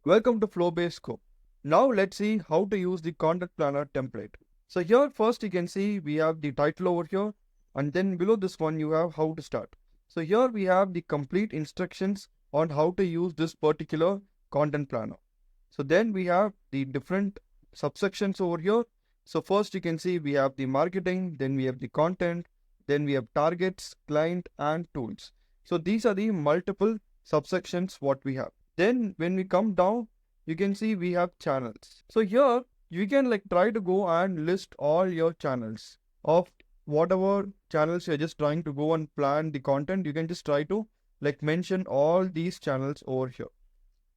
Welcome to Flowbase Co. Now let's see how to use the content planner template. So here first you can see we have the title over here, and then below this one you have how to start. So here we have the complete instructions on how to use this particular content planner. So then we have the different subsections over here. So first you can see we have the marketing, then we have the content, then we have targets, client and tools. So these are the multiple subsections what we have. Then when we come down, you can see we have channels. So here you can try to go and list all your channels of whatever channels you're just trying to go and plan the content. You can just try to mention all these channels over here.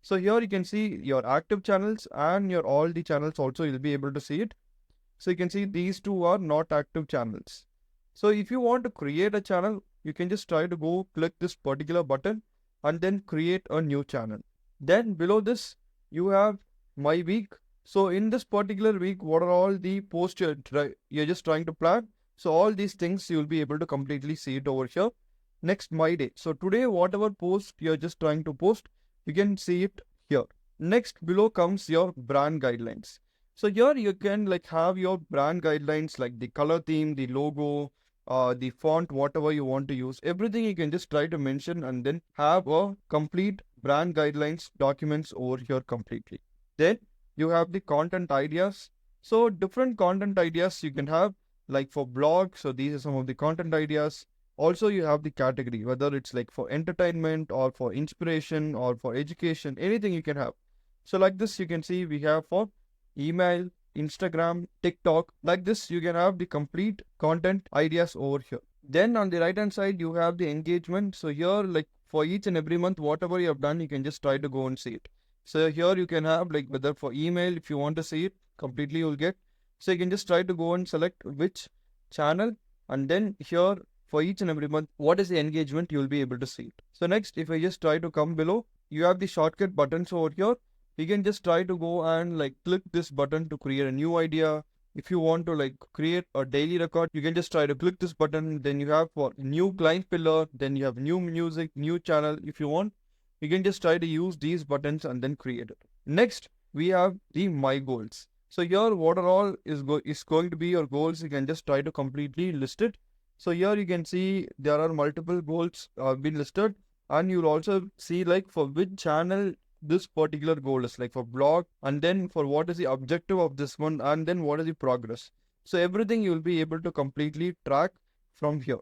So here you can see your active channels and your all the channels also you'll be able to see it. So you can see these two are not active channels. So if you want to create a channel, you can just try to go click this particular button and then create a new channel. Then below this, you have my week. So in this particular week, what are all the posts you're just trying to plan? So all these things you'll be able to completely see it over here. Next, my day. So today, whatever post you're just trying to post, you can see it here. Next, below comes your brand guidelines. So here you can have your brand guidelines like the color theme, the logo, the font, whatever you want to use. Everything you can just try to mention and then have a complete brand guidelines documents over here completely. Then you have the content ideas. So different content ideas you can have like for blog. So these are some of the content ideas. Also you have the category, whether it's like for entertainment or for inspiration or for education, anything you can have. So like this you can see we have for email, Instagram, TikTok. Like this you can have the complete content ideas over here. Then on the right hand side you have the engagement. So here for each and every month whatever you have done you can just try to go and see it. So here you can have whether for email, if you want to see it completely you'll get. So you can just try to go and select which channel, and then here for each and every month what is the engagement you'll be able to see it. So next, if I just try to come below, you have the shortcut buttons over here. You can just try to go and click this button to create a new idea. If you want to create a daily record, you can just try to click this button. Then you have for new client pillar, then you have new music, new channel. If you want, you can just try to use these buttons and then create it. Next, we have the my goals. So here what are all is going to be your goals. You can just try to completely list it. So here you can see there are multiple goals been listed, and you'll also see for which channel this particular goal is, like for blog, and then for what is the objective of this one, and then what is the progress. So everything you will be able to completely track from here.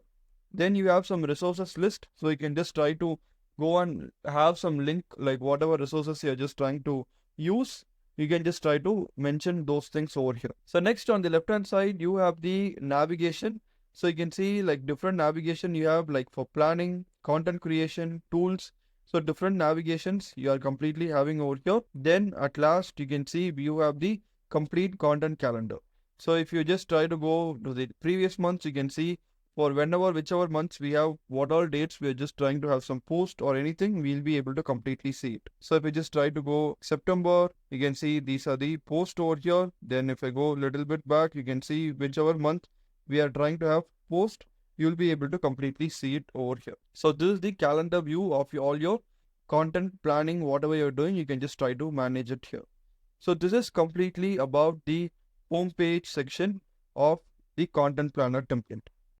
Then you have some resources list, so you can just try to go and have some link, like whatever resources you're just trying to use, you can just try to mention those things over here. So next, on the left hand side you have the navigation. So you can see different navigation you have, like for planning, content creation, tools. So different navigations you are completely having over here. Then at last you can see you have the complete content calendar. So if you just try to go to the previous months, you can see for whichever months we have what all dates we are just trying to have some post or anything, we'll be able to completely see it. So if I just try to go September, you can see these are the post over here. Then if I go a little bit back, you can see whichever month we are trying to have post, you'll be able to completely see it over here. So this is the calendar view of all your content planning, whatever you're doing, you can just try to manage it here. So this is completely about the home page section of the content planner template.